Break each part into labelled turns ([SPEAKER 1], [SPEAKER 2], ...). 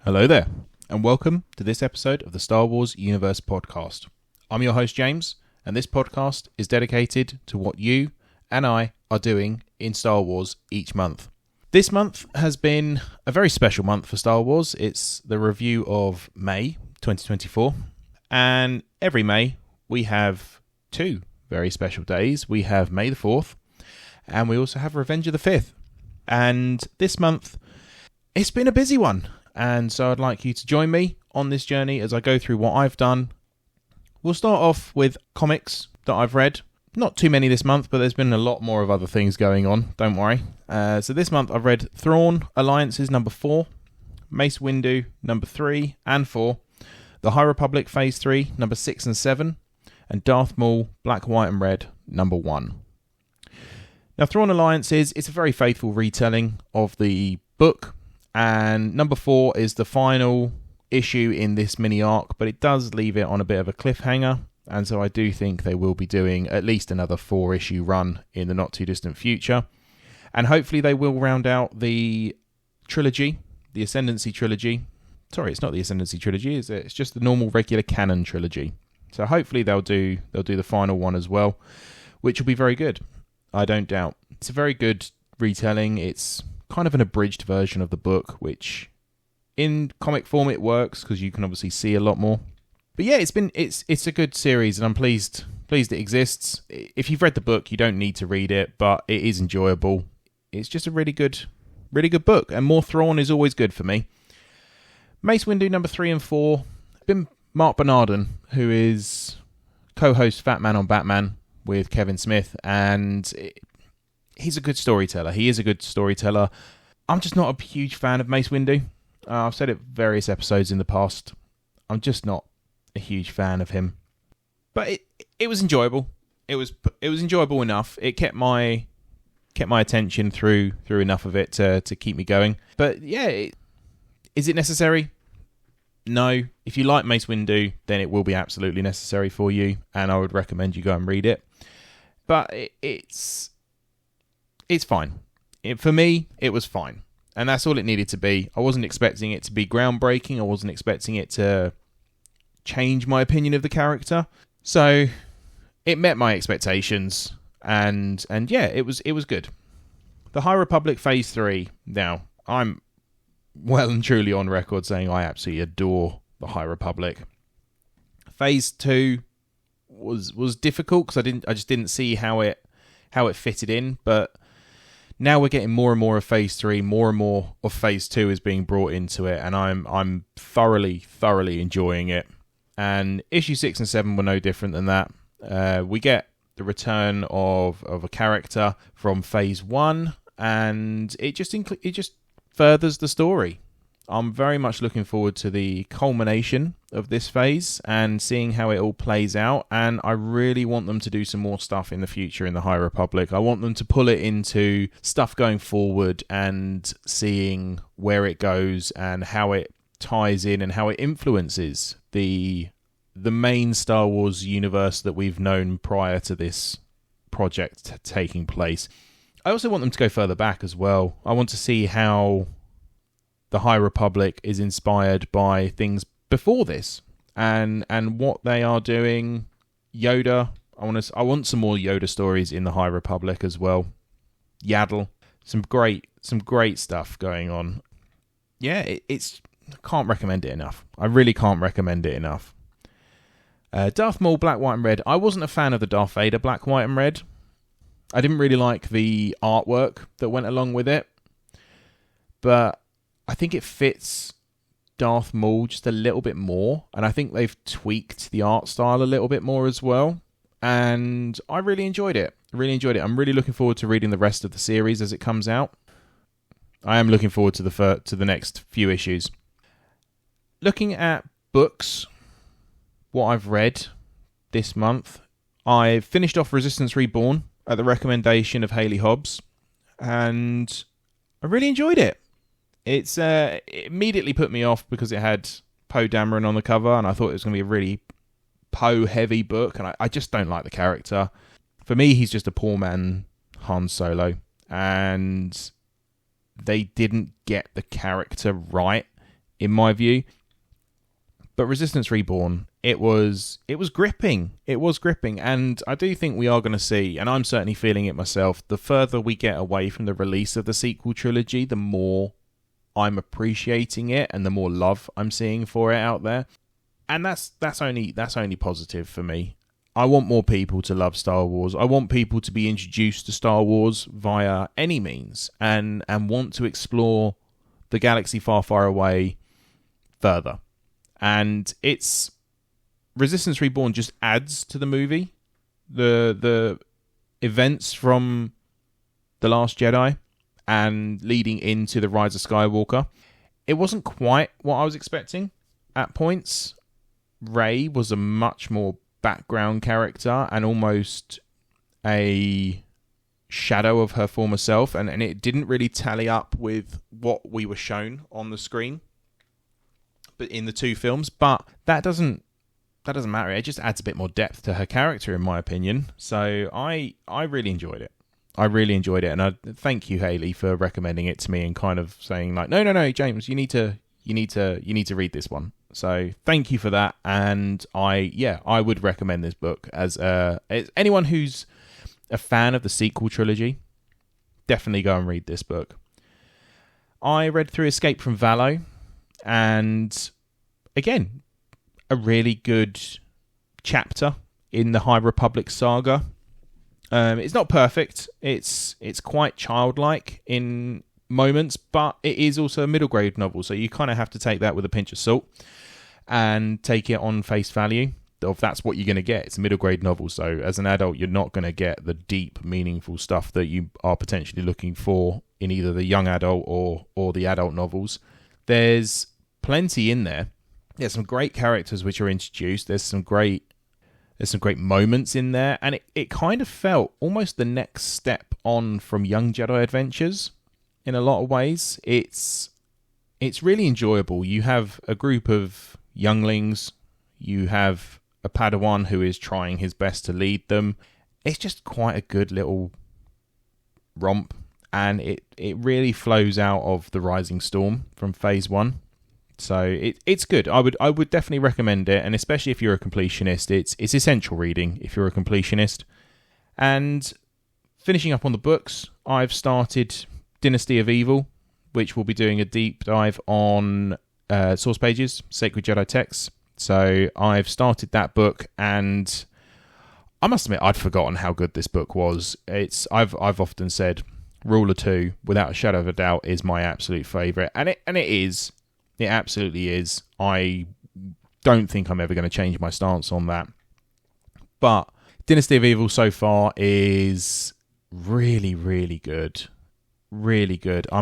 [SPEAKER 1] Hello there, and welcome to this episode of the Star Wars Universe Podcast. I'm your host, James, and this podcast is dedicated to what you and I are doing in Star Wars each month. This month has been a very special month for Star Wars. It's the review of May 2024, and every May we have two very special days. We have May the 4th, and we also have Revenge of the 5th. And this month, it's been a busy one. And so I'd like you to join me on this journey as I go through what I've done. We'll start off with comics that I've read. Not too many this month, but there's been a lot more of other things going on, don't worry. So this month I've read Thrawn Alliances number 4, Mace Windu number 3 and 4, The High Republic Phase 3 number 6 and 7, and Darth Maul Black, White and Red number 1. Now Thrawn Alliances is a very faithful retelling of the book. And number 4 is the final issue in this mini arc, but it does leave it on a bit of a cliffhanger. And so I do think they will be doing at least another 4-issue run in the not too distant future. And hopefully they will round out the trilogy, the Ascendancy trilogy. Sorry, it's not the Ascendancy trilogy, is it? It's just the normal regular canon trilogy. So hopefully they'll do the final one as well, which will be very good. I don't doubt. It's a very good retelling. It's kind of an abridged version of the book, which in comic form it works because you can obviously see a lot more. But yeah, it's a good series, and I'm pleased it exists. If you've read the book, you don't need to read it, but it is enjoyable. It's just a really good book, and more Thrawn is always good for me. Mace Windu number 3 and 4 been Mark Bernardin, who is co-host Fat Man on Batman with Kevin Smith, and he's a good storyteller. He is a good storyteller. I'm just not a huge fan of Mace Windu. I've said it various episodes in the past. I'm just not a huge fan of him. But it was enjoyable. It was enjoyable enough. It kept my attention through enough of it to keep me going. But yeah, is it necessary? No. If you like Mace Windu, then it will be absolutely necessary for you, and I would recommend you go and read it. But it's fine. For me, it was fine. And that's all it needed to be. I wasn't expecting it to be groundbreaking. I wasn't expecting it to change my opinion of the character. So it met my expectations. And yeah, it was good. The High Republic Phase 3. Now, I'm well and truly on record saying I absolutely adore the High Republic. Phase 2 was difficult because I just didn't see how it fitted in, but now we're getting more and more of Phase 3, more and more of Phase 2 is being brought into it, and I'm thoroughly enjoying it. And issue 6 and 7 were no different than that. We get the return of a character from Phase 1, and it just furthers the story. I'm very much looking forward to the culmination of this phase and seeing how it all plays out, and I really want them to do some more stuff in the future in the High Republic. I want them to pull it into stuff going forward and seeing where it goes and how it ties in and how it influences the main Star Wars universe that we've known prior to this project taking place. I also want them to go further back as well. I want to see how the High Republic is inspired by things before this, and what they are doing. Yoda, I want some more Yoda stories in the High Republic as well. Yaddle, some great stuff going on. Yeah, I can't recommend it enough. I really can't recommend it enough. Darth Maul Black, White and Red. I wasn't a fan of the Darth Vader Black, White and Red. I didn't really like the artwork that went along with it, but I think it fits Darth Maul just a little bit more, and I think they've tweaked the art style a little bit more as well, and I really enjoyed it. I'm really looking forward to reading the rest of the series as it comes out. I am looking forward to the next few issues. looking at books, what I've read this month, I finished off Resistance Reborn at the recommendation of Haley Hobbs, and I really enjoyed it. It immediately put me off because it had Poe Dameron on the cover, and I thought it was going to be a really Poe-heavy book, and I just don't like the character. For me, he's just a poor man Han Solo, and they didn't get the character right, in my view. But Resistance Reborn, it was gripping. It was gripping, and I do think we are going to see, and I'm certainly feeling it myself, the further we get away from the release of the sequel trilogy, the more I'm appreciating it and the more love I'm seeing for it out there. And that's only positive for me. I want more people to love Star Wars. I want people to be introduced to Star Wars via any means and want to explore the galaxy far, far away further. And it's Resistance Reborn just adds to the movie. The events from The Last Jedi and leading into The Rise of Skywalker. It wasn't quite what I was expecting at points. Rey was a much more background character and almost a shadow of her former self, and it didn't really tally up with what we were shown on the screen but in the two films. But that doesn't matter. It just adds a bit more depth to her character, in my opinion. So I really enjoyed it. I really enjoyed it, and I thank you, Haley, for recommending it to me and kind of saying like, no, James, you need to read this one. So thank you for that, and I would recommend this book as anyone who's a fan of the sequel trilogy. Definitely go and read this book. I read through Escape from Valo, and again, a really good chapter in the High Republic saga. It's not perfect. It's quite childlike in moments, but it is also a middle grade novel, so you kind of have to take that with a pinch of salt and take it on face value. If that's what you're going to get, it's a middle grade novel. So as an adult, you're not going to get the deep, meaningful stuff that you are potentially looking for in either the young adult or the adult novels. There's plenty in there. There's some great characters which are introduced. There's some great moments in there, and it kind of felt almost the next step on from Young Jedi Adventures in a lot of ways. It's really enjoyable. You have a group of younglings, you have a Padawan who is trying his best to lead them. It's just quite a good little romp, and it really flows out of The Rising Storm from Phase 1. So it's good. I would definitely recommend it, and especially if you're a completionist, it's essential reading if you're a completionist. And finishing up on the books, I've started Dynasty of Evil, which will be doing a deep dive on source pages, Sacred Jedi texts. So I've started that book, and I must admit I'd forgotten how good this book was. I've often said Ruler 2, without a shadow of a doubt, is my absolute favourite, and it is. It absolutely is. I don't think I'm ever going to change my stance on that. But Dynasty of Evil so far is really, really good. Really good. I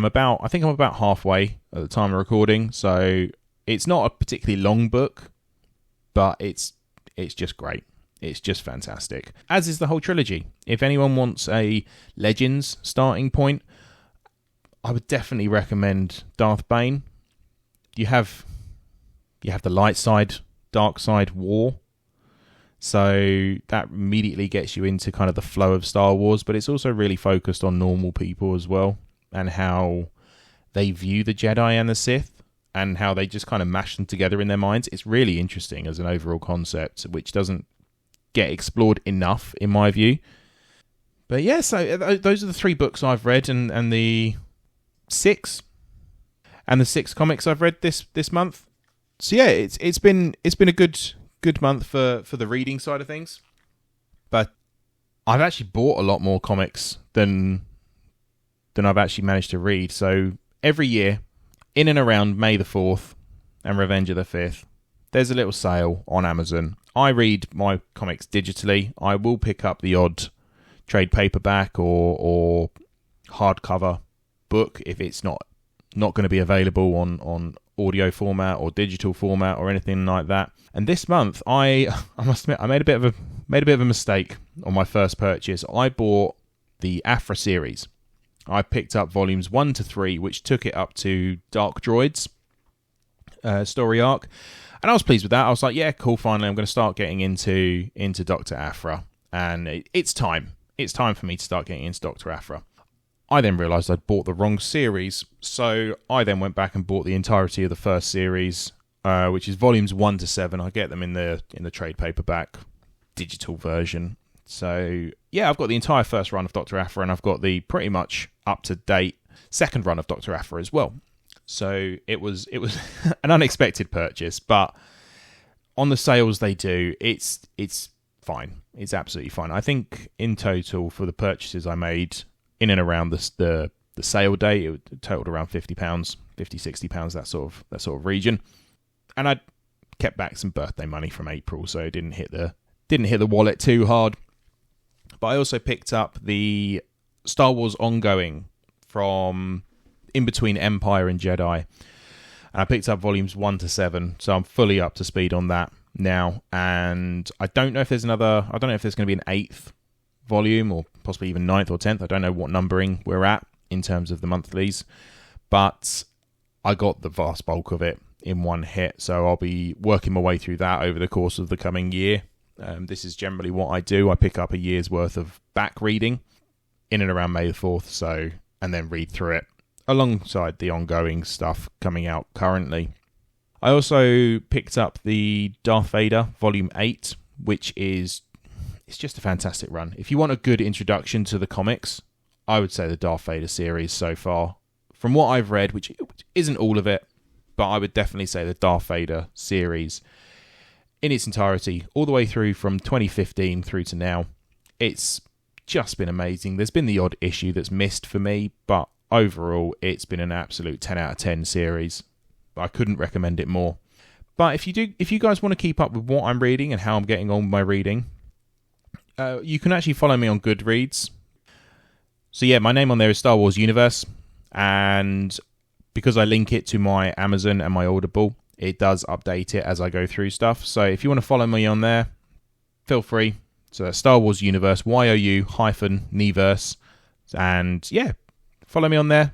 [SPEAKER 1] think I'm about halfway at the time of recording, so it's not a particularly long book, but it's just great. It's just fantastic. As is the whole trilogy. If anyone wants a Legends starting point, I would definitely recommend Darth Bane. You have the light side, dark side war. So that immediately gets you into kind of the flow of Star Wars, but it's also really focused on normal people as well, and how they view the Jedi and the Sith, and how they just kind of mash them together in their minds. It's really interesting as an overall concept, which doesn't get explored enough, in my view. But yeah, so those are the 3 books I've read, and the 6 comics I've read this month. So yeah, it's been a good month for the reading side of things. But I've actually bought a lot more comics than I've actually managed to read. So every year, in and around May the 4th and Revenge of the 5th, there's a little sale on Amazon. I read my comics digitally. I will pick up the odd trade paperback or hardcover book if it's not going to be available on audio format or digital format or anything like that. And this month, I must admit, I made a bit of a mistake on my first purchase. I bought the Aphra series. I picked up volumes 1 to 3, which took it up to Dark Droids story arc, and I was pleased with that. I was like, yeah, cool, finally I'm going to start getting into Dr. Aphra, and it's time. It's time for me to start getting into Dr. Aphra. I then realised I'd bought the wrong series, so I then went back and bought the entirety of the first series, which is volumes 1 to 7. I get them in the trade paperback digital version. So yeah, I've got the entire first run of Dr. Aphra, and I've got the pretty much up-to-date second run of Dr. Aphra as well. So it was an unexpected purchase, but on the sales they do, it's fine. It's absolutely fine. I think in total for the purchases I made in and around the sale day, it totaled around £50, £60, that sort of region. And I kept back some birthday money from April, so it didn't hit the wallet too hard. But I also picked up the Star Wars ongoing from in between Empire and Jedi, and I picked up volumes 1 to 7, so I'm fully up to speed on that now. And I don't know if there's going to be an 8th volume, or possibly even 9th or 10th. I don't know what numbering we're at in terms of the monthlies, but I got the vast bulk of it in one hit, so I'll be working my way through that over the course of the coming year. This is generally what I do. I pick up a year's worth of back reading in and around May the 4th, and then read through it alongside the ongoing stuff coming out currently. I also picked up the Darth Vader Volume 8, which it's just a fantastic run. If you want a good introduction to the comics, I would say the Darth Vader series so far. From what I've read, which isn't all of it, but I would definitely say the Darth Vader series in its entirety, all the way through from 2015 through to now, it's just been amazing. There's been the odd issue that's missed for me, but overall, it's been an absolute 10 out of 10 series. I couldn't recommend it more. But if you guys want to keep up with what I'm reading and how I'm getting on with my reading, you can actually follow me on Goodreads. So yeah, my name on there is Star Wars Universe, and because I link it to my Amazon and my Audible, it does update it as I go through stuff. So if you want to follow me on there, feel free. So Star Wars Universe, YOU-Neverse, and yeah, follow me on there.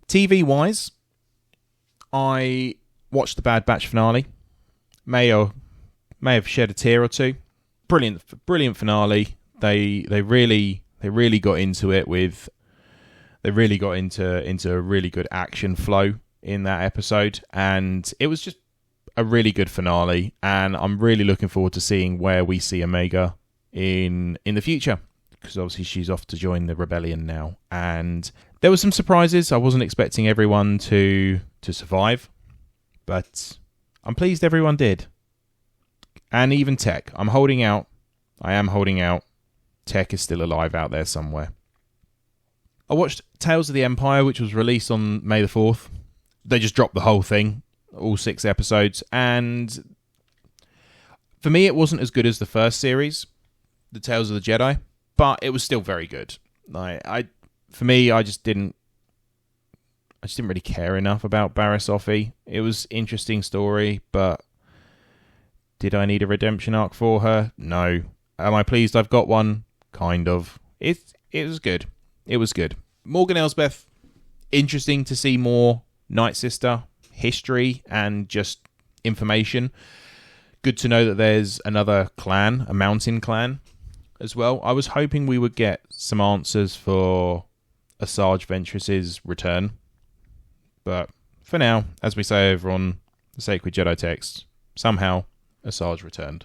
[SPEAKER 1] TV-wise, I watched the Bad Batch finale. May have shed a tear or two. Brilliant finale. They really got into it with. They really got into a really good action flow in that episode, and it was just a really good finale. And I'm really looking forward to seeing where we see Omega in the future, because obviously she's off to join the rebellion now. And there were some surprises. I wasn't expecting everyone to survive, but I'm pleased everyone did. And even Tech. I am holding out. Tech is still alive out there somewhere. I watched Tales of the Empire, which was released on May the 4th. They just dropped the whole thing, all 6 episodes. And for me, it wasn't as good as the first series, the Tales of the Jedi, but it was still very good. I just didn't really care enough about Barriss Offee. It was an interesting story, but did I need a redemption arc for her? No. Am I pleased I've got one? Kind of. It was good. It was good. Morgan Elsbeth, interesting to see more Night Sister history and just information. Good to know that there's another clan, a mountain clan as well. I was hoping we would get some answers for Asajj Ventress's return. But for now, as we say over on the Sacred Jedi Texts, somehow Asajj returned.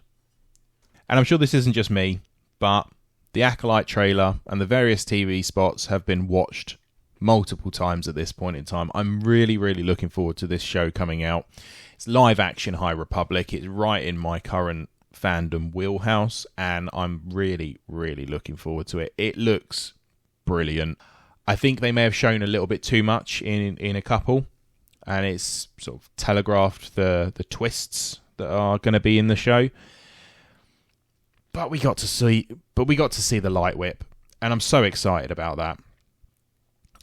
[SPEAKER 1] And I'm sure this isn't just me, but the Acolyte trailer and the various TV spots have been watched multiple times at this point in time. I'm really, really looking forward to this show coming out. It's live action High Republic. It's right in my current fandom wheelhouse, and I'm really, really looking forward to it. It looks brilliant. I think they may have shown a little bit too much in a couple, and it's sort of telegraphed the twists that are going to be in the show. But we got to see the light whip, and I'm so excited about that.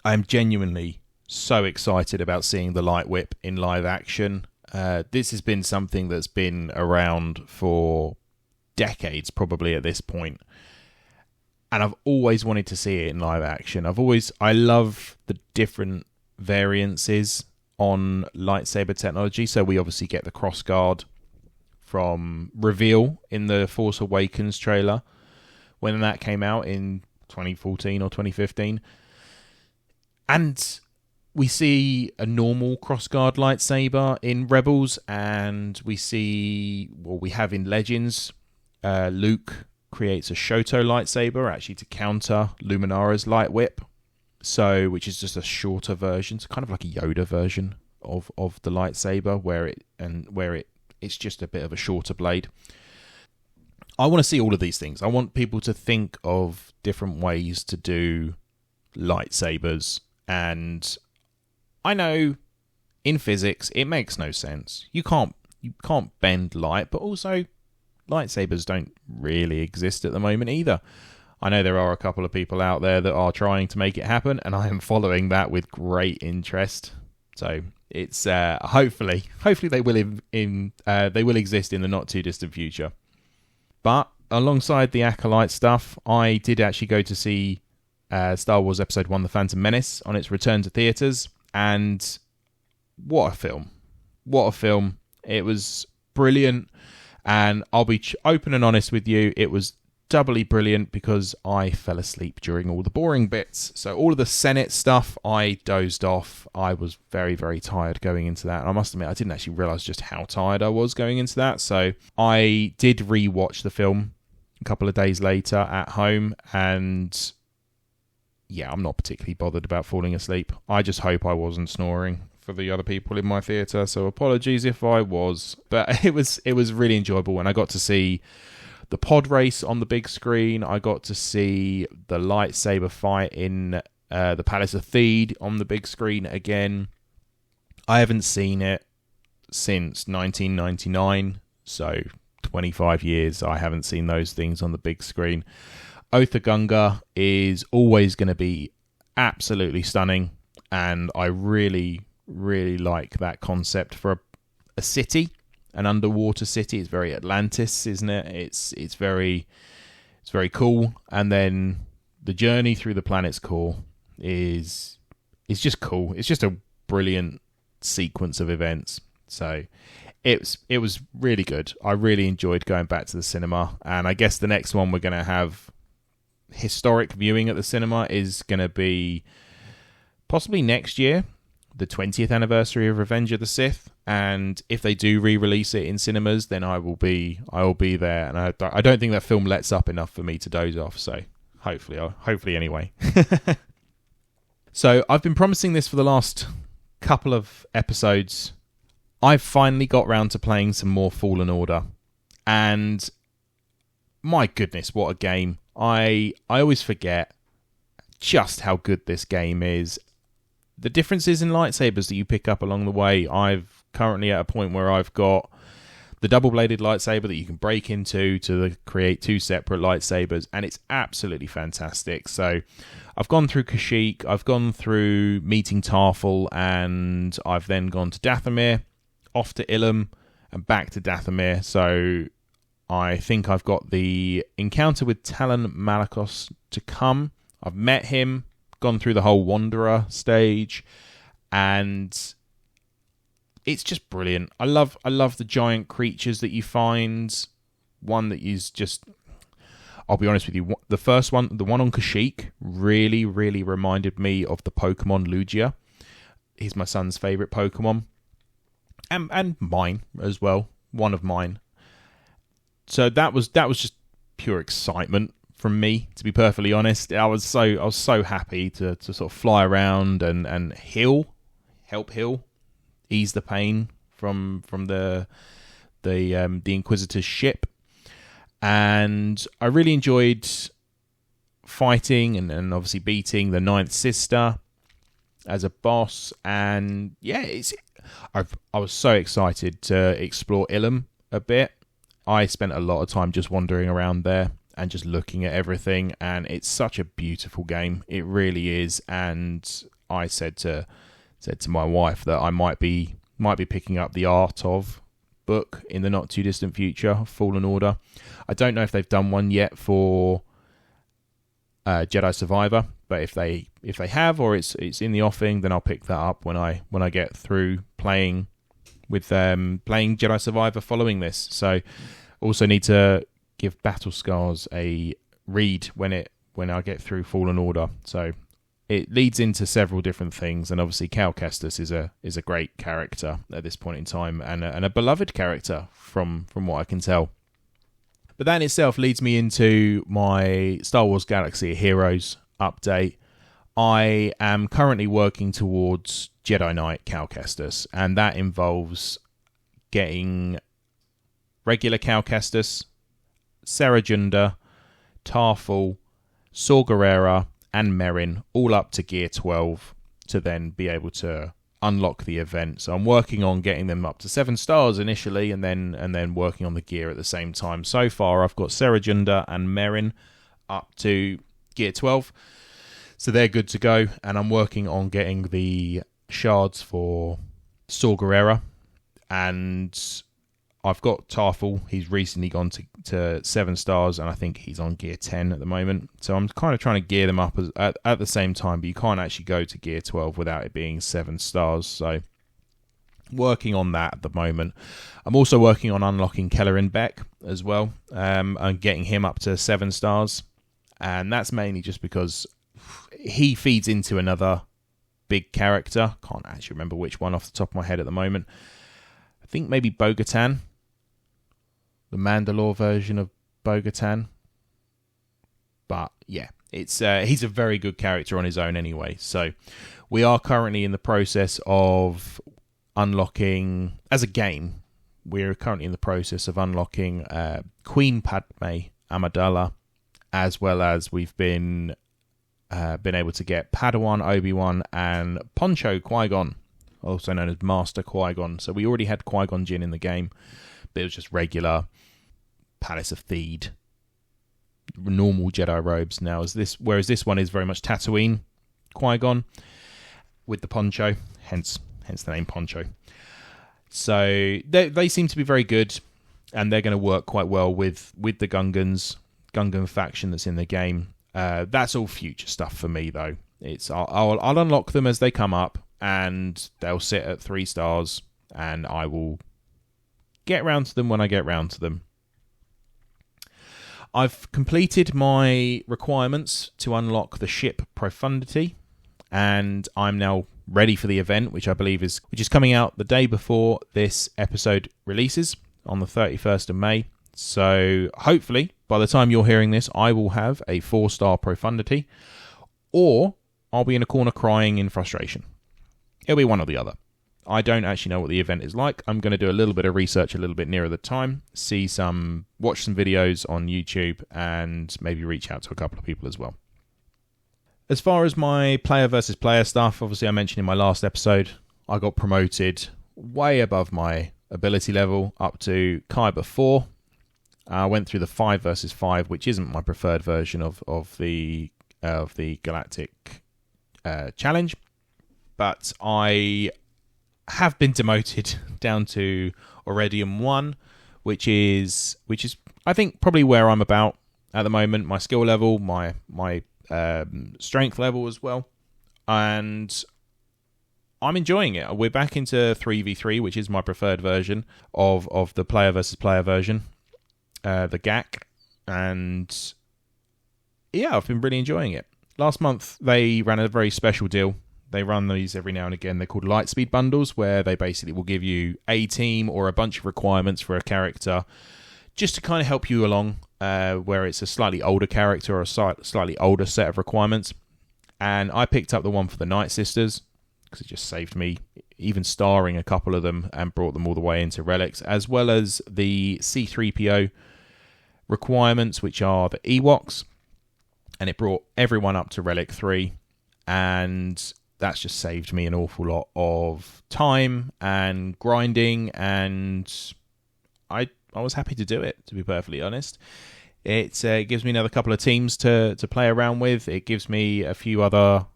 [SPEAKER 1] I am genuinely so excited about seeing the Light Whip in live action. This has been something that's been around for decades, probably at this point. And I've always wanted to see it in live action. I love the different variances on lightsaber technology. So we obviously get the crossguard from reveal in the Force Awakens trailer when that came out in 2014 or 2015. And we see a normal crossguard lightsaber in Rebels, and we have in Legends, Luke creates a Shoto lightsaber actually to counter Luminara's light whip, which is just a shorter version. It's kind of like a Yoda version of the lightsaber, where it's just a bit of a shorter blade. I want to see all of these things. I want people to think of different ways to do lightsabers, and I know in physics it makes no sense. You can't bend light, but also lightsabers don't really exist at the moment either. I know there are a couple of people out there that are trying to make it happen, and I am following that with great interest. So it's hopefully they will they will exist in the not too distant future. But alongside the Acolyte stuff, I did actually go to see Star Wars Episode 1: The Phantom Menace on its return to theaters, and what a film! What a film! It was brilliant. And I'll be open and honest with you, it was doubly brilliant because I fell asleep during all the boring bits. So all of the Senate stuff, I dozed off. I was very, very tired going into that. And I must admit, I didn't actually realise just how tired I was going into that. So I did rewatch the film a couple of days later at home. And yeah, I'm not particularly bothered about falling asleep. I just hope I wasn't snoring for the other people in my theatre, so apologies if I was, but it was really enjoyable. And I got to see the pod race on the big screen. I got to see the lightsaber fight in the Palace of Theed on the big screen again. I haven't seen it since 1999, so 25 years I haven't seen those things on the big screen. Oath of Gunga is always going to be absolutely stunning, and I really like that concept for a city, an underwater city. It's very Atlantis, isn't it? It's very cool. And then the journey through the planet's core is just cool. It's just a brilliant sequence of events. So it was really good. I really enjoyed going back to the cinema, and I guess the next one we're going to have historic viewing at the cinema is going to be possibly next year, the 20th anniversary of Revenge of the Sith. And if they do re-release it in cinemas, then I will be there. And I don't think that film lets up enough for me to doze off. So hopefully anyway. So I've been promising this for the last couple of episodes. I've finally got round to playing some more Fallen Order, and my goodness, what a game. I always forget just how good this game is. The differences in lightsabers that you pick up along the way. I've currently at a point where I've got the double-bladed lightsaber that you can break into to create two separate lightsabers, and it's absolutely fantastic. So I've gone through Kashyyyk, I've gone through meeting Tarful, and I've then gone to Dathomir, off to Ilum, and back to Dathomir. So I think I've got the encounter with Talon Malakos to come. I've met him, gone through the whole Wanderer stage, and it's just brilliant. I love the giant creatures that you find. One that is just, I'll be honest with you, the first one, the one on Kashyyyk, really reminded me of the Pokemon Lugia. He's my son's favourite Pokemon. And mine as well. One of mine. So that was just pure excitement from me, to be perfectly honest. I was so happy to sort of fly around and help heal, ease the pain from the Inquisitor's ship. And I really enjoyed fighting and obviously beating the Ninth Sister as a boss. And yeah, I was so excited to explore Ilum a bit. I spent a lot of time just wandering around there and just looking at everything, and it's such a beautiful game. It really is. And I said to said to my wife that I might be picking up the Art of book in the not too distant future, Fallen Order. I don't know if they've done one yet for Jedi Survivor, but if they have, or it's in the offing, then I'll pick that up when I get through playing Jedi Survivor following this. So also need to give Battle Scars a read when I get through Fallen Order. So it leads into several different things, and obviously Cal Kestis is a great character at this point in time, and a beloved character from what I can tell. But that in itself leads me into my Star Wars Galaxy of Heroes update. I am currently working towards Jedi Knight Cal Kestis, and that involves getting regular Cal Kestis, Serra Junda, Tarful, Saw Gerrera, and Merrin all up to Gear 12 to then be able to unlock the event. So I'm working on getting them up to 7 stars initially, and then working on the gear at the same time. So far, I've got Serra Junda and Merrin up to Gear 12, so they're good to go. And I'm working on getting the shards for Saw Gerrera, and I've got Tarful. He's recently gone to 7 stars, and I think he's on Gear 10 at the moment. So I'm kind of trying to gear them up at the same time, but you can't actually go to Gear 12 without it being 7 stars. So working on that at the moment. I'm also working on unlocking Kellerin Beck as well, and getting him up to 7 stars. And that's mainly just because he feeds into another big character. Can't actually remember which one off the top of my head at the moment. I think maybe Bo-Katan. The Mandalore version of Bo-Katan. But yeah, it's he's a very good character on his own anyway. So we are currently in the process of unlocking, as a game, we're currently in the process of unlocking Queen Padme Amidala, as well as we've been able to get Padawan Obi-Wan and Poncho Qui-Gon, also known as Master Qui-Gon. So we already had Qui-Gon Jinn in the game, but it was just regular Palace of Theed, normal Jedi robes. Now, whereas this one is very much Tatooine Qui-Gon with the poncho, hence the name Poncho. So they seem to be very good, and they're going to work quite well with the Gungan faction that's in the game. That's all future stuff for me, though. I'll unlock them as they come up, and they'll sit at 3 stars, and I will get round to them when I get round to them. I've completed my requirements to unlock the ship Profundity, and I'm now ready for the event, which is coming out the day before this episode releases on the 31st of May. So hopefully, by the time you're hearing this, I will have a 4-star Profundity, or I'll be in a corner crying in frustration. It'll be one or the other. I don't actually know what the event is like. I'm going to do a little bit of research a little bit nearer the time, watch some videos on YouTube, and maybe reach out to a couple of people as well. As far as my player versus player stuff, obviously I mentioned in my last episode, I got promoted way above my ability level up to Kyber 4. I went through the 5 versus 5, which isn't my preferred version of the Galactic Challenge, but I have been demoted down to Auradium 1, which is I think probably where I'm about at the moment. My skill level, my strength level as well, and I'm enjoying it. We're back into 3v3, which is my preferred version of the player versus player version, the GAC, and yeah, I've been really enjoying it. Last month they ran a very special deal. They run these every now and again. They're called Lightspeed Bundles, where they basically will give you a team or a bunch of requirements for a character just to kind of help you along, where it's a slightly older character or a slightly older set of requirements. And I picked up the one for the Night Sisters because it just saved me even starring a couple of them and brought them all the way into Relics, as well as the C-3PO requirements, which are the Ewoks. And it brought everyone up to Relic 3. And that's just saved me an awful lot of time and grinding, and I was happy to do it, to be perfectly honest. It gives me another couple of teams to play around with. It gives me a few other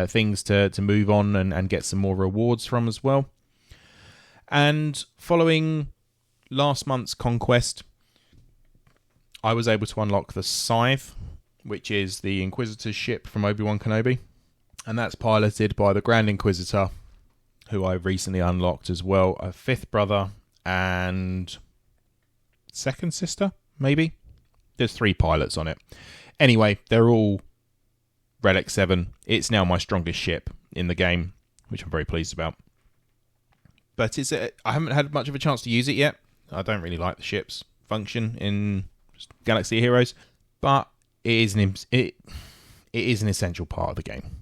[SPEAKER 1] things to move on and get some more rewards from as well. And following last month's conquest, I was able to unlock the Scythe, which is the Inquisitor's ship from Obi-Wan Kenobi. And that's piloted by the Grand Inquisitor, who I recently unlocked as well. A fifth brother and second sister, maybe? There's 3 pilots on it. Anyway, they're all Relic 7. It's now my strongest ship in the game, which I'm very pleased about. But I haven't had much of a chance to use it yet. I don't really like the ship's function in Galaxy of Heroes, but it is an essential part of the game.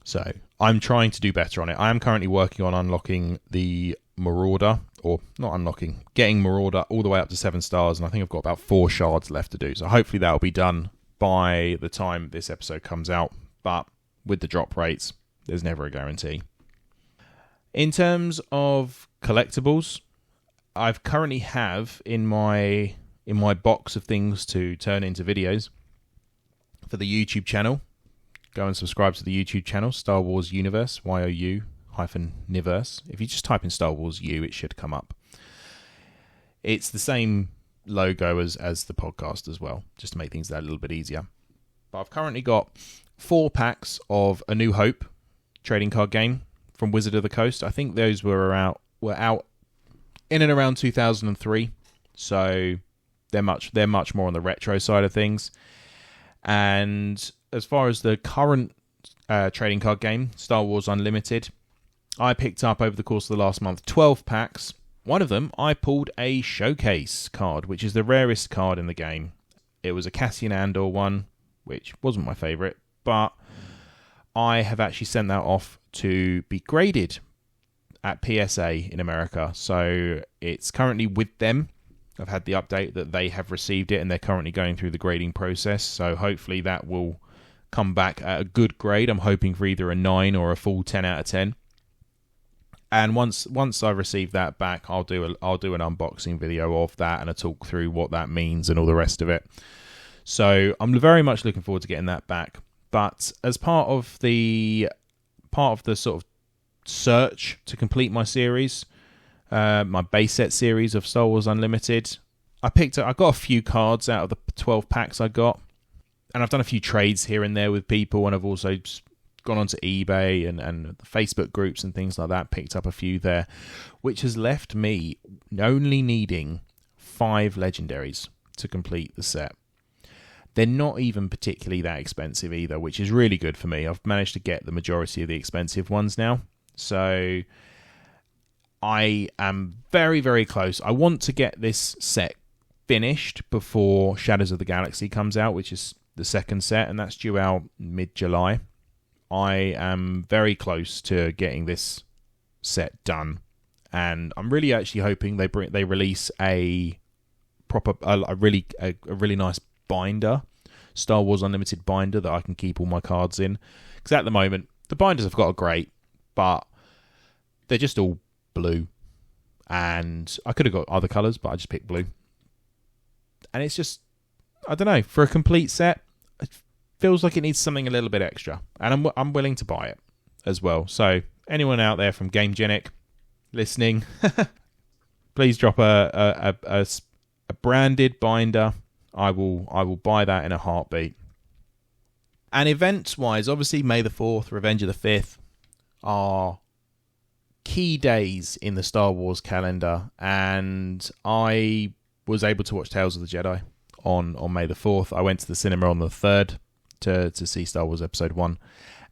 [SPEAKER 1] So I'm trying to do better on it. I am currently working on unlocking the Marauder, or not unlocking, getting Marauder all the way up to 7 stars, and I think I've got about 4 shards left to do. So hopefully that'll be done by the time this episode comes out. But with the drop rates, there's never a guarantee. In terms of collectibles, I've currently have in my box of things to turn into videos for the YouTube channel. Go and subscribe to the YouTube channel, Star Wars Universe, YOU-Niverse. If you just type in Star Wars U, it should come up. It's the same logo as the podcast as well, just to make things that a little bit easier. But I've currently got 4 packs of A New Hope trading card game from Wizard of the Coast. I think those were out in and around 2003, so they're much more on the retro side of things. And as far as the current trading card game, Star Wars Unlimited, I picked up over the course of the last month 12 packs. One of them, I pulled a Showcase card, which is the rarest card in the game. It was a Cassian Andor one, which wasn't my favourite, but I have actually sent that off to be graded at PSA in America. So it's currently with them. I've had the update that they have received it and they're currently going through the grading process. So hopefully that will come back at a good grade. I'm hoping for either a 9 or a full 10 out of 10. And once I receive that back, I'll do an unboxing video of that and a talk through what that means and all the rest of it. So I'm very much looking forward to getting that back. But as part of the sort of search to complete my series, my base set series of Star Wars Unlimited, I got a few cards out of the 12 packs I got, and I've done a few trades here and there with people, and I've also gone onto eBay and the Facebook groups and things like that, picked up a few there, which has left me only needing 5 legendaries to complete the set. They're not even particularly that expensive either, which is really good for me. I've managed to get the majority of the expensive ones now. So I am very, very close. I want to get this set finished before Shadows of the Galaxy comes out, which is the second set, and that's due out mid-July. I am very close to getting this set done, and I'm really actually hoping they release a really nice binder, Star Wars Unlimited binder that I can keep all my cards in. Because at the moment, the binders I've got are great, but they're just all blue. And I could have got other colours, but I just picked blue. And it's just, I don't know, for a complete set, it feels like it needs something a little bit extra. And I'm willing to buy it as well. So anyone out there from GameGenic listening, please drop a branded binder. I will buy that in a heartbeat. And events-wise, obviously May the 4th, Revenge of the 5th are key days in the Star Wars calendar, and I was able to watch Tales of the Jedi on May the 4th. I went to the cinema on the 3rd to see Star Wars Episode 1,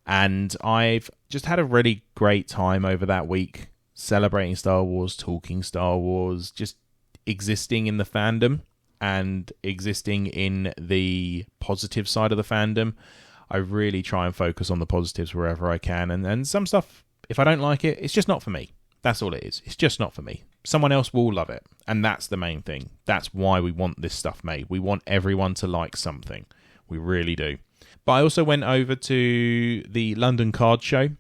[SPEAKER 1] and I've just had a really great time over that week, celebrating Star Wars, talking Star Wars, just existing in the fandom and existing in the positive side of the fandom. I really try and focus on the positives wherever I can, and some stuff, if I don't like it, it's just not for me. That's all it is. It's just not for me. Someone else will love it, and that's the main thing. That's why we want this stuff made. We want everyone to like something. We really do. But I also went over to the London Card Show,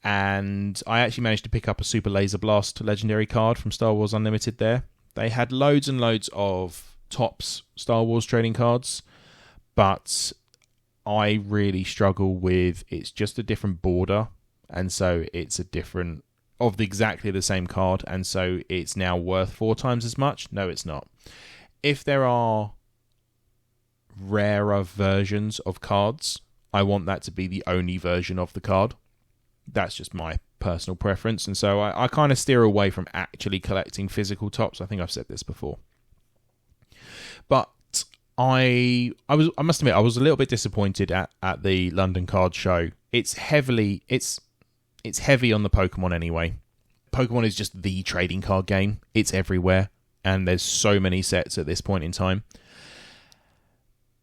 [SPEAKER 1] and I actually managed to pick up a Super Laser Blast legendary card from Star Wars Unlimited there. They had loads and loads of Topps Star Wars trading cards, but I really struggle with it's just a different border, and so it's a different of exactly the same card, and so it's now worth 4 times as much. No, it's not. If there are rarer versions of cards, I want that to be the only version of the card. That's just my personal preference, and so I kind of steer away from actually collecting physical tops. I think I've said this before, but I must admit I was a little bit disappointed at the London Card Show. It's heavy on the Pokemon anyway. Pokemon is just the trading card game. It's everywhere, and there's so many sets at this point in time.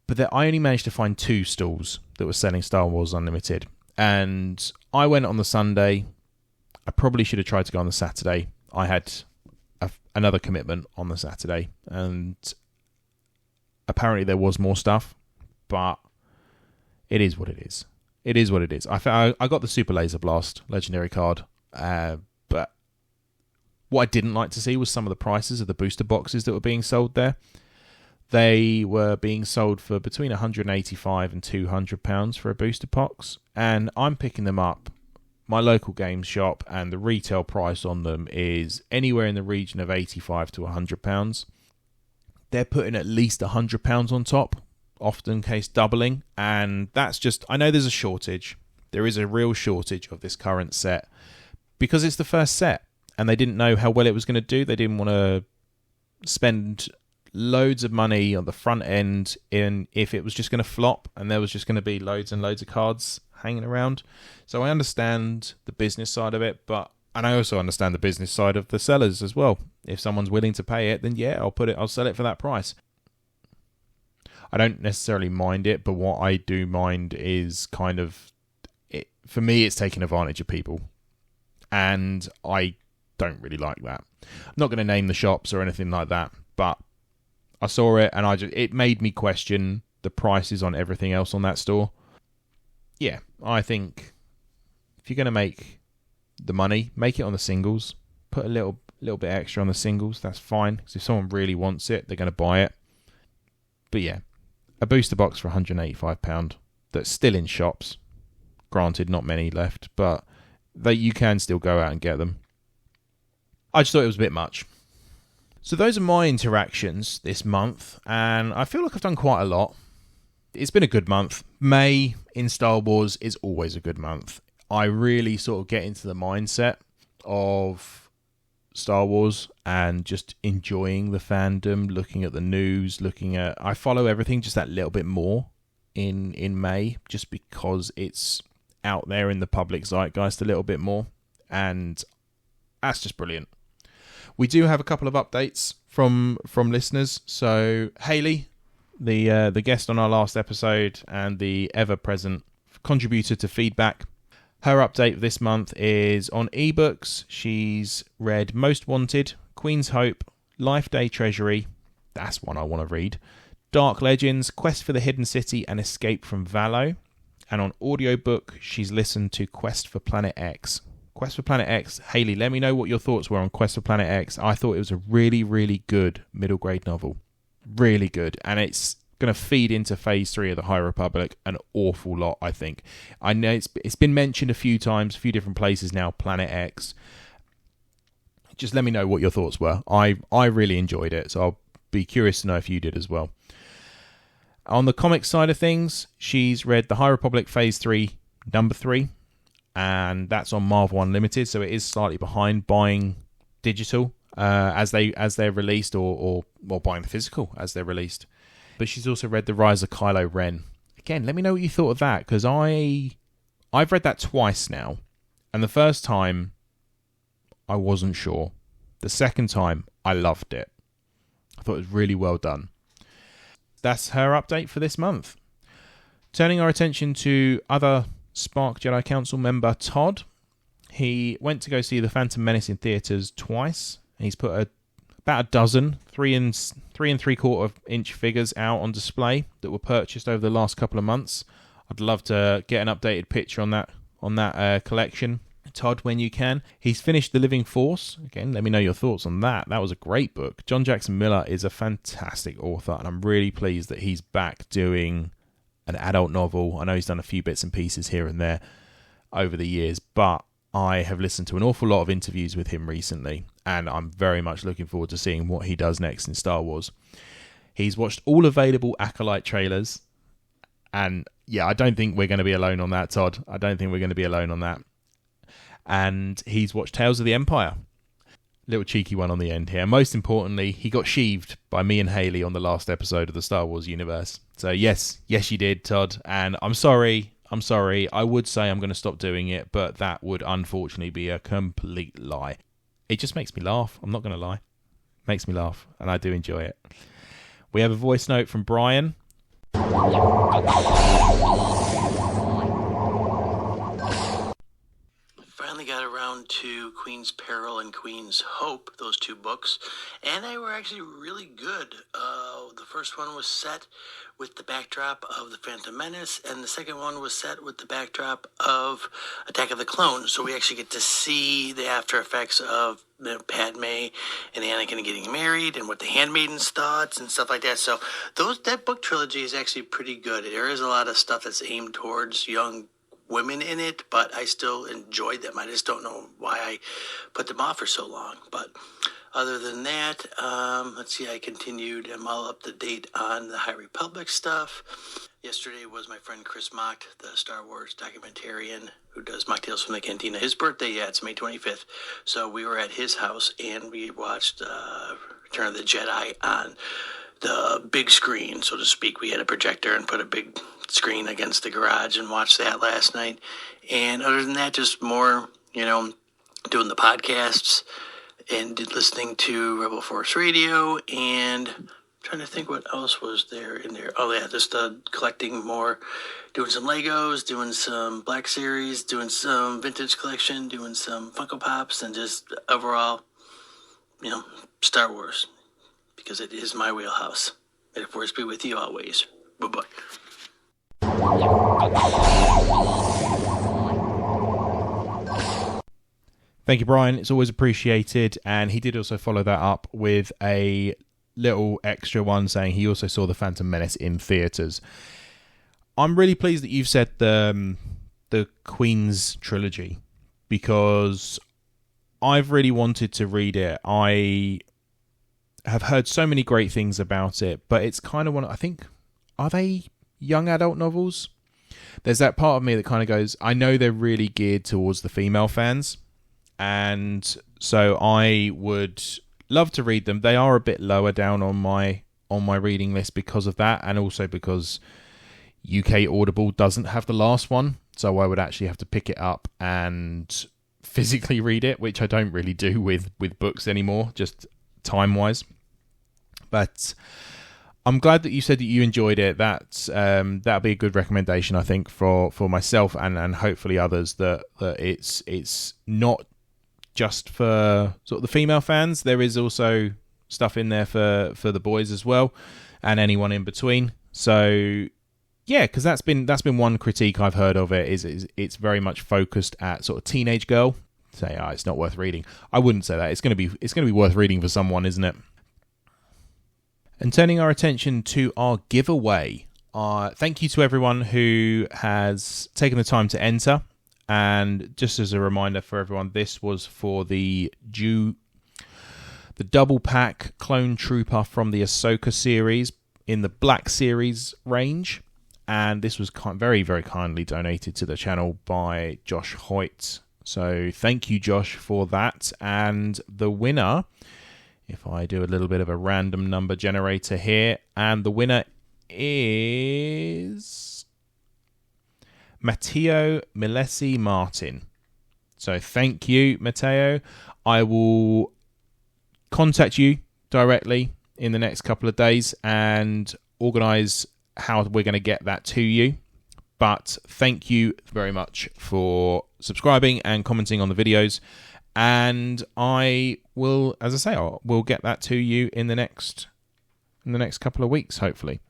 [SPEAKER 1] But I only managed to find 2 stalls that were selling Star Wars Unlimited, and I went on the Sunday. I probably should have tried to go on the Saturday. I had another commitment on the Saturday, and apparently there was more stuff, but it is what it is. It is what it is. I got the Super Laser Blast legendary card, but what I didn't like to see was some of the prices of the booster boxes that were being sold there. They were being sold for between £185 and £200 for a booster box, and I'm picking them up. My local games shop, and the retail price on them is anywhere in the region of £85 to £100. They're putting at least £100 on top, often case doubling, and that's just, I know there's a shortage. There is a real shortage of this current set because it's the first set, and they didn't know how well it was going to do. They didn't want to spend loads of money on the front end if it was just going to flop and there was just going to be loads and loads of cards hanging around. So I understand the business side of it, and I also understand the business side of the sellers as well. If someone's willing to pay it, then yeah, I'll sell it for that price. I don't necessarily mind it, but what I do mind is kind of, for me, it's taking advantage of people, and I don't really like that. I'm not going to name the shops or anything like that, but I saw it and it made me question the prices on everything else on that store. Yeah, I think if you're going to make the money, make it on the singles. Put a little bit extra on the singles. That's fine, because if someone really wants it, they're going to buy it. But yeah, a booster box for £185 that's still in shops. Granted, not many left, but you can still go out and get them. I just thought it was a bit much. So those are my interactions this month, and I feel like I've done quite a lot. It's been a good month. May in Star Wars is always a good month. I really sort of get into the mindset of Star Wars and just enjoying the fandom, looking at the news, I follow everything just that little bit more in May, just because it's out there in the public zeitgeist a little bit more, and that's just brilliant. We do have a couple of updates from listeners. So Hayley, the guest on our last episode and the ever-present contributor to feedback, her update this month is on ebooks. She's read Most Wanted, Queen's Hope, Life Day Treasury, that's one I want to read, Dark Legends, Quest for the Hidden City, and Escape from Valo. And on audiobook, she's listened to Quest for Planet X. Quest for Planet X. Hayley, let me know what your thoughts were on Quest for Planet X. I thought it was a really, really good middle grade novel. Really good. And it's going to feed into Phase 3 of the High Republic an awful lot, I think. I know it's been mentioned a few times, a few different places now, Planet X. Just let me know what your thoughts were. I really enjoyed it, so I'll be curious to know if you did as well. On the comic side of things, she's read the High Republic Phase 3, number 3. And that's on Marvel Unlimited, so it is slightly behind buying digital as they're released, or buying the physical as they're released. But she's also read The Rise of Kylo Ren. Again, let me know what you thought of that, because I've read that twice now, and the first time I wasn't sure. The second time I loved it. I thought it was really well done. That's her update for this month. Turning our attention to other Spark Jedi Council member Todd. He went to go see The Phantom Menace in theatres twice. He's put about a dozen 3 and 3/4 inch figures out on display that were purchased over the last couple of months. I'd love to get an updated picture on that collection. Todd, when you can. He's finished The Living Force. Again, let me know your thoughts on that. That was a great book. John Jackson Miller is a fantastic author, and I'm really pleased that he's back doing an adult novel. I know he's done a few bits and pieces here and there over the years, but I have listened to an awful lot of interviews with him recently, and I'm very much looking forward to seeing what he does next in Star Wars. He's watched all available Acolyte trailers, and yeah, I don't think we're going to be alone on that, Todd. I don't think we're going to be alone on that. And he's watched Tales of the Empire. Little cheeky one on the end here. Most importantly, he got sheaved by me and Haley on the last episode of the Star Wars universe. So yes, you did, Todd. And I'm sorry. I would say I'm going to stop doing it, but that would unfortunately be a complete lie. It just makes me laugh. I'm not going to lie. Makes me laugh, and I do enjoy it. We have a voice note from Brian.
[SPEAKER 2] Finally got around to Queen's Peril and Queen's Hope, those two books, and they were actually really good. The first one was set with the backdrop of the Phantom Menace, and the second one was set with the backdrop of Attack of the Clones. So we actually get to see the after effects of Padme and Anakin getting married, and what the Handmaidens thoughts and stuff like that. So that book trilogy is actually pretty good. There is a lot of stuff that's aimed towards young women in it, but I still enjoyed them. I just don't know why I put them off for so long. But other than that, let's see, I continued. I'm all up to date on the High Republic stuff. Yesterday was my friend Chris Mock, the Star Wars documentarian who does Mocktails from the Cantina. His birthday, it's May 25th. So we were at his house and we watched Return of the Jedi on the big screen, so to speak. We had a projector and put a big screen against the garage and watched that last night. And other than that, just more, doing the podcasts and listening to Rebel Force Radio, and trying to think what else was there in there. Oh yeah, just collecting more, doing some Legos, doing some Black Series, doing some vintage collection, doing some Funko Pops, and just overall, Star Wars, because it is my wheelhouse. May the Force be with you always. Bye-bye.
[SPEAKER 1] Thank you, Brian. It's always appreciated. And he did also follow that up with a little extra one saying he also saw The Phantom Menace in theatres. I'm really pleased that you've said the Queen's trilogy, because I've really wanted to read it. I have heard so many great things about it, but it's kind of one, I think, are they young adult novels? There's that part of me that kind of goes, I know they're really geared towards the female fans, and so I would love to read them. They are a bit lower down on my reading list because of that, and also because UK Audible doesn't have the last one, so I would actually have to pick it up and physically read it, which I don't really do with books anymore, just time-wise. But I'm glad that you said that you enjoyed it. That'll be a good recommendation, I think, for myself and hopefully others, that it's not just for sort of the female fans. There is also stuff in there for the boys as well, and anyone in between. So yeah, because that's been one critique I've heard of it, is it's very much focused at sort of teenage girl. Say, it's not worth reading. I wouldn't say that. It's going to be worth reading for someone, isn't it? And turning our attention to our giveaway. Thank you to everyone who has taken the time to enter. And just as a reminder for everyone, this was for the double pack Clone Trooper from the Ahsoka series in the Black Series range. And this was very, very kindly donated to the channel by Josh Hoyt. So thank you, Josh, for that. And the winner, if I do a little bit of a random number generator here, and the winner is Matteo Milesi Martin. So thank you, Matteo. I will contact you directly in the next couple of days and organise how we're going to get that to you. But thank you very much for subscribing and commenting on the videos. And I will, as I say, we'll get that to you in the next couple of weeks, hopefully.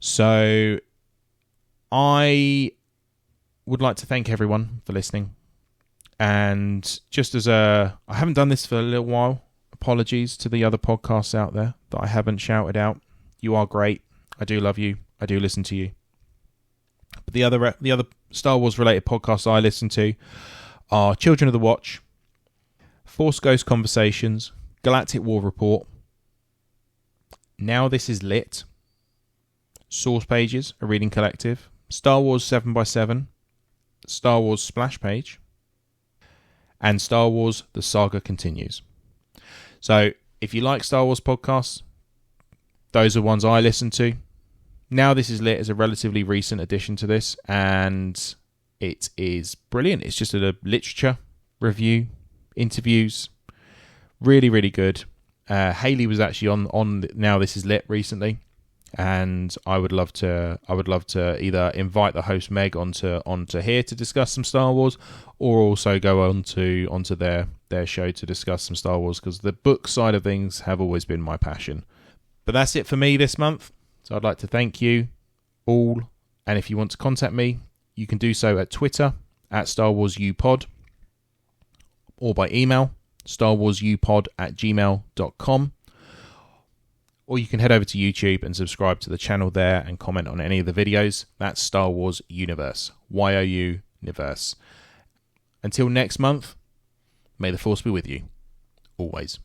[SPEAKER 1] So I would like to thank everyone for listening. And just as I haven't done this for a little while, apologies to the other podcasts out there that I haven't shouted out. You are great. I do love you. I do listen to you. But the other Star Wars related podcasts I listen to are Children of the Watch, Force Ghost Conversations, Galactic War Report, Now This Is Lit, Source Pages, a reading collective, Star Wars 7x7, Star Wars Splash Page, and Star Wars The Saga Continues. So if you like Star Wars podcasts, those are ones I listen to. Now This Is Lit is a relatively recent addition to this, and it is brilliant. It's just a literature review, interviews, really, really good. Haley was actually on Now This Is Lit recently, and I would love to either invite the host Meg onto here to discuss some Star Wars, or also go onto their show to discuss some Star Wars, because the book side of things have always been my passion. But that's it for me this month. So I'd like to thank you all, and if you want to contact me, you can do so at Twitter at StarWarsUpod, or by email starwarsupod@gmail.com, or you can head over to YouTube and subscribe to the channel there and comment on any of the videos. That's Star Wars Universe, YOU Universe. Until next month, may the Force be with you, always.